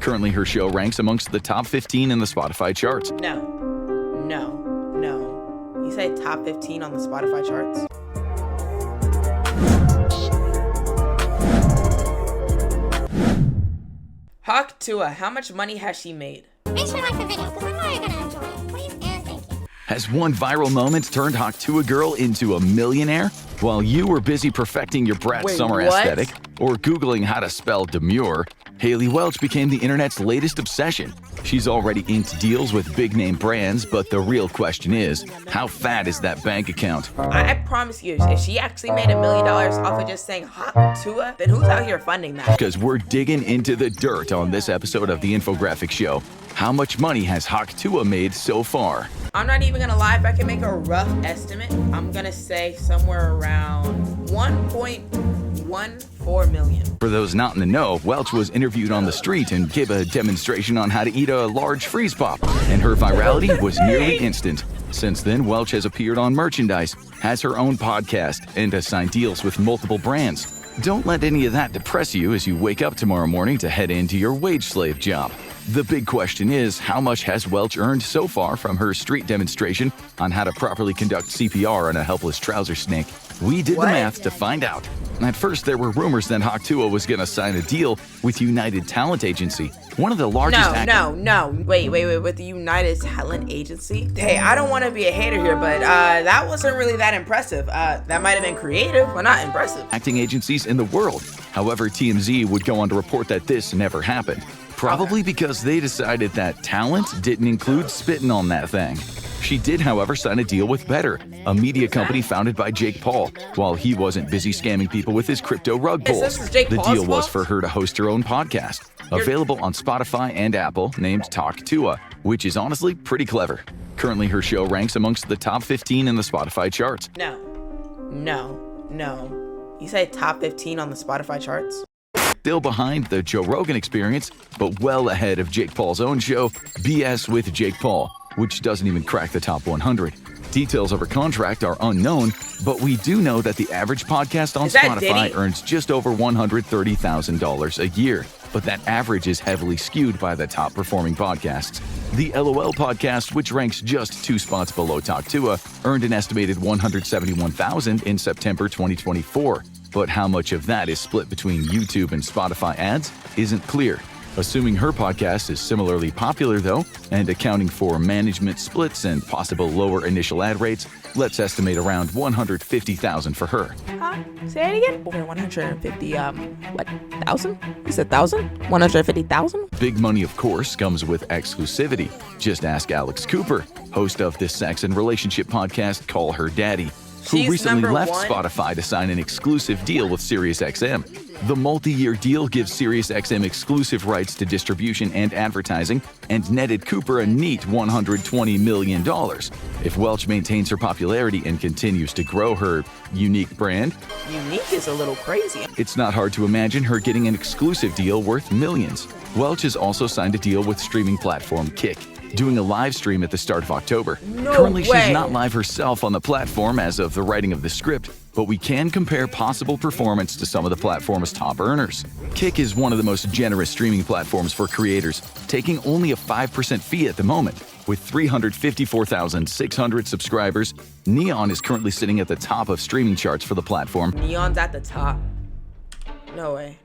Currently, her show ranks amongst the top 15 in the Spotify charts. No. You say top 15 on the Spotify charts? Hawk Tuah, how much money has she made? Make sure to like the video because I know you're going to enjoy it. Please and thank you. Has one viral moment turned Hawk Tuah girl into a millionaire? While you were busy perfecting your brat summer aesthetic or Googling how to spell demure, Haley Welch became the internet's latest obsession. She's already inked deals with big-name brands, but the real question is, how fat is that bank account? I promise you, if she actually made $1 million off of just saying Hawk Tuah, then who's out here funding that? Because we're digging into the dirt on this episode of the Infographic Show. How much money has Hawk Tuah made so far? I'm not even gonna lie, if I can make a rough estimate, I'm gonna say somewhere around 1.14 million. For those not in the know, Welch was interviewed on the street and gave a demonstration on how to eat a large freeze pop, and her virality was nearly instant. Since then, Welch has appeared on merchandise, has her own podcast, and has signed deals with multiple brands. Don't let any of that depress you as you wake up tomorrow morning to head into your wage slave job. The big question is, how much has Welch earned so far from her street demonstration on how to properly conduct CPR on a helpless trouser snake? We did the math to find out. At first, there were rumors that Hawk Tuah was going to sign a deal with United Talent Agency, one of the largest... No. Wait. With the United Talent Agency? Hey, I don't want to be a hater here, but that wasn't really that impressive. That might have been creative, but not impressive. ...acting agencies in the world. However, TMZ would go on to report that this never happened. Probably because they decided that talent didn't include spitting on that thing. She did, however, sign a deal with Better, a media company founded by Jake Paul, while he wasn't busy scamming people with his crypto rug pulls. The deal was for her to host her own podcast, available on Spotify and Apple, named Hawk Tuah, which is honestly pretty clever. Currently, her show ranks amongst the top 15 in the Spotify charts. No. You say top 15 on the Spotify charts? Still behind the Joe Rogan Experience, but well ahead of Jake Paul's own show, BS with Jake Paul, which doesn't even crack the top 100. Details of her contract are unknown, but we do know that the average podcast on Spotify earns just over $130,000 a year. But that average is heavily skewed by the top-performing podcasts. The LOL podcast, which ranks just 2 spots below Hawk Tuah, earned an estimated $171,000 in September 2024. But how much of that is split between YouTube and Spotify ads isn't clear. Assuming her podcast is similarly popular, though, and accounting for management splits and possible lower initial ad rates, let's estimate around $150,000 for her. Say it again? Over 150, thousand? You said 1,000? 150,000? Big money, of course, comes with exclusivity. Just ask Alex Cooper, host of the sex and relationship podcast Call Her Daddy, who recently left Spotify to sign an exclusive deal with SiriusXM. The multi-year deal gives SiriusXM exclusive rights to distribution and advertising and netted Cooper a neat $120 million. If Welch maintains her popularity and continues to grow her unique brand... Unique is a little crazy. ...it's not hard to imagine her getting an exclusive deal worth millions. Welch has also signed a deal with streaming platform Kick, doing a live stream at the start of October. Currently, she's not live herself on the platform as of the writing of the script, but we can compare possible performance to some of the platform's top earners. Kick is one of the most generous streaming platforms for creators, taking only a 5% fee at the moment. With 354,600 subscribers, Neon is currently sitting at the top of streaming charts for the platform. Neon's at the top. No way.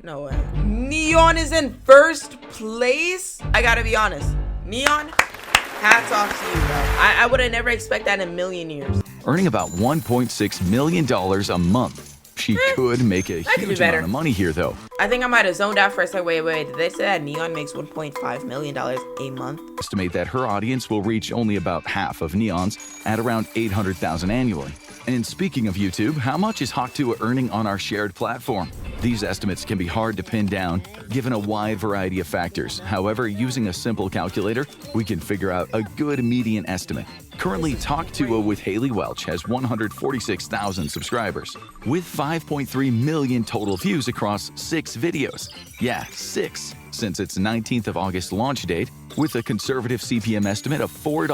Neon is in first place? I gotta be honest. Neon, hats off to you, bro. I would have never expected that in a million years. Earning about $1.6 million a month. She could make a huge amount of money here, though. I think I might have zoned out for a second. Wait. Did they say that Neon makes $1.5 million a month? Estimate that her audience will reach only about half of Neon's at around 800,000 annually. And speaking of YouTube, how much is Hawk Tuah earning on our shared platform? These estimates can be hard to pin down, given a wide variety of factors. However, using a simple calculator, we can figure out a good median estimate. Currently, Hawk Tuah with Haley Welch has 146,000 subscribers, with 5.3 million total views across 6 videos. Yeah, 6, since its 19th of August launch date, with a conservative CPM estimate of $4.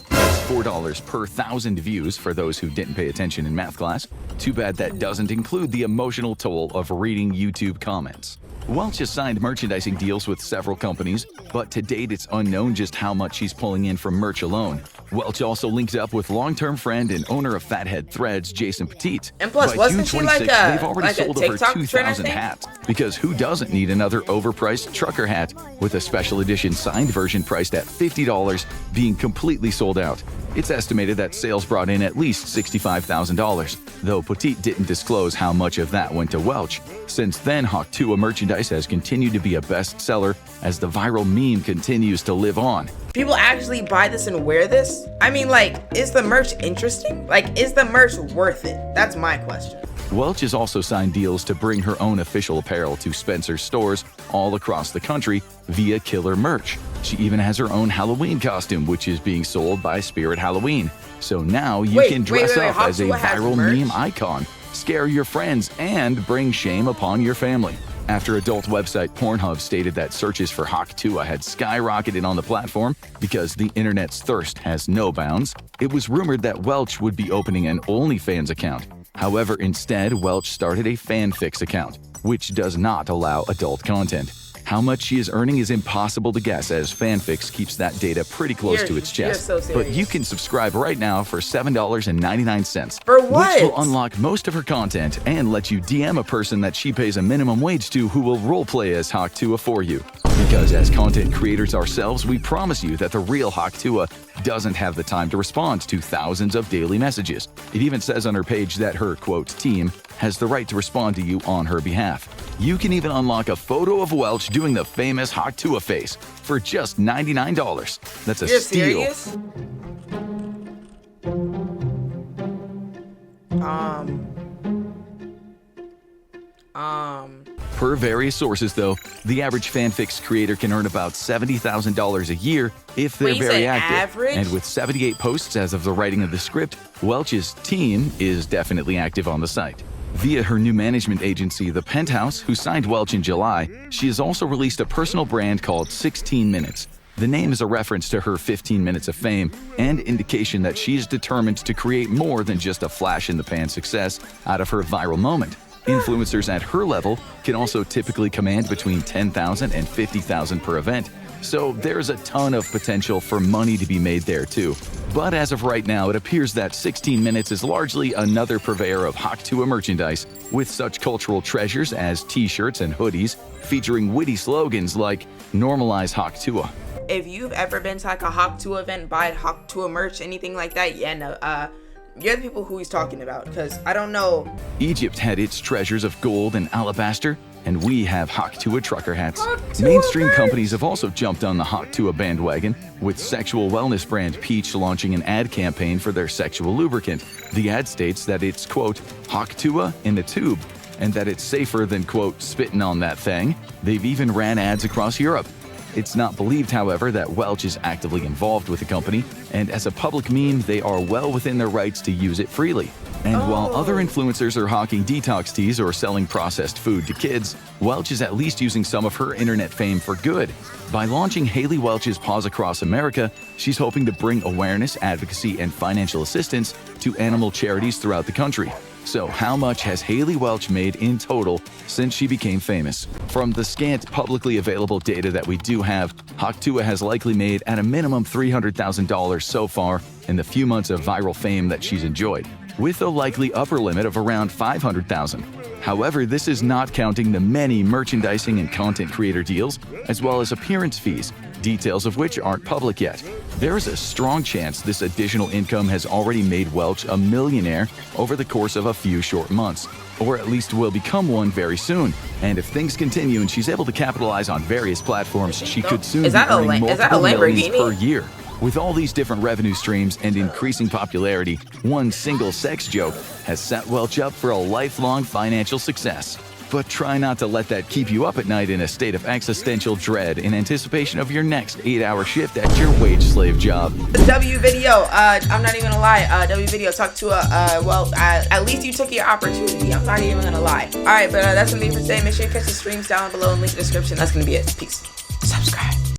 That's $4 per 1,000 views for those who didn't pay attention in math class. Too bad that doesn't include the emotional toll of reading YouTube comments. Welch has signed merchandising deals with several companies, but to date it's unknown just how much she's pulling in from merch alone. Welch also linked up with long-term friend and owner of Fathead Threads, Jason Petit. And plus, By wasn't June she like 26th, they've already a sold over TikTok 2,000 trainer thing? hats. Because who doesn't need another overpriced trucker hat, with a special edition signed version priced at $50 being completely sold out. It's estimated that sales brought in at least $65,000, though Petit didn't disclose how much of that went to Welch. Since then, Hawk Tuah merchandise has continued to be a bestseller as the viral meme continues to live on. People actually buy this and wear this? I mean, like, is the merch interesting? Like, is the merch worth it? That's my question. Welch has also signed deals to bring her own official apparel to Spencer's stores all across the country via Killer Merch. She even has her own Halloween costume, which is being sold by Spirit Halloween. So now you can dress up Hawk as a Tuah has viral merch? meme icon, scare your friends, and bring shame upon your family. After adult website Pornhub stated that searches for Hawk Tuah had skyrocketed on the platform because the internet's thirst has no bounds, it was rumored that Welch would be opening an OnlyFans account. However, instead, Welch started a Fanfix account, which does not allow adult content. How much she is earning is impossible to guess, as Fanfix keeps that data pretty close to its chest. so serious. But you can subscribe right now for $7.99. For what? Which will unlock most of her content and let you DM a person that she pays a minimum wage to who will roleplay as Hawk Tuah for you. Because as content creators ourselves, we promise you that the real Hawk Tuah doesn't have the time to respond to thousands of daily messages. It even says on her page that her, quote, team has the right to respond to you on her behalf. You can even unlock a photo of Welch doing the famous Hawk Tuah face for just $99. That's a You're steal. serious? Per various sources, though, the average Fanfix creator can earn about $70,000 a year if they're Wait, you very said active. average? And with 78 posts as of the writing of the script, Welch's team is definitely active on the site. Via her new management agency, The Penthouse, who signed Welch in July, she has also released a personal brand called 16 Minutes. The name is a reference to her 15 minutes of fame and indication that she is determined to create more than just a flash-in-the-pan success out of her viral moment. Influencers at her level can also typically command between $10,000 and $50,000 per event, so there's a ton of potential for money to be made there too. But as of right now, it appears that 16 Minutes is largely another purveyor of Hawk Tuah merchandise, with such cultural treasures as t-shirts and hoodies featuring witty slogans like "Normalize Hawk Tuah." If you've ever been to like a Hawk Tuah event, buy Hawk Tuah merch, anything like that, yeah, no, you're the people who he's talking about, because I don't know. Egypt had its treasures of gold and alabaster, and we have Hawk Tuah trucker hats. Hawk Tuah Mainstream merch! companies have also jumped on the Hawk Tuah bandwagon, with sexual wellness brand Peach launching an ad campaign for their sexual lubricant. The ad states that it's, quote, Hawk Tuah in a tube, and that it's safer than, quote, spitting on that thing. They've even ran ads across Europe. It's not believed, however, that Welch is actively involved with the company, and as a public meme, they are well within their rights to use it freely. And while other influencers are hawking detox teas or selling processed food to kids, Welch is at least using some of her internet fame for good. By launching Haley Welch's Paws Across America, she's hoping to bring awareness, advocacy, and financial assistance to animal charities throughout the country. So how much has Haley Welch made in total since she became famous? From the scant publicly available data that we do have, Hawk Tuah has likely made at a minimum $300,000 so far in the few months of viral fame that she's enjoyed, with a likely upper limit of around $500,000. However, this is not counting the many merchandising and content creator deals, as well as appearance fees, details of which aren't public yet. There is a strong chance this additional income has already made Welch a millionaire over the course of a few short months, or at least will become one very soon. And if things continue and she's able to capitalize on various platforms, she could soon be earning multiple millions per year. With all these different revenue streams and increasing popularity, one single sex joke has set Welch up for a lifelong financial success. But try not to let that keep you up at night in a state of existential dread in anticipation of your next 8-hour shift at your wage slave job. W video, I'm not even gonna lie, W video, talk to at least you took your opportunity. I'm not even gonna lie. Alright, but that's gonna be it for today. Make sure you catch the streams down below in the link description. That's gonna be it. Peace. Subscribe.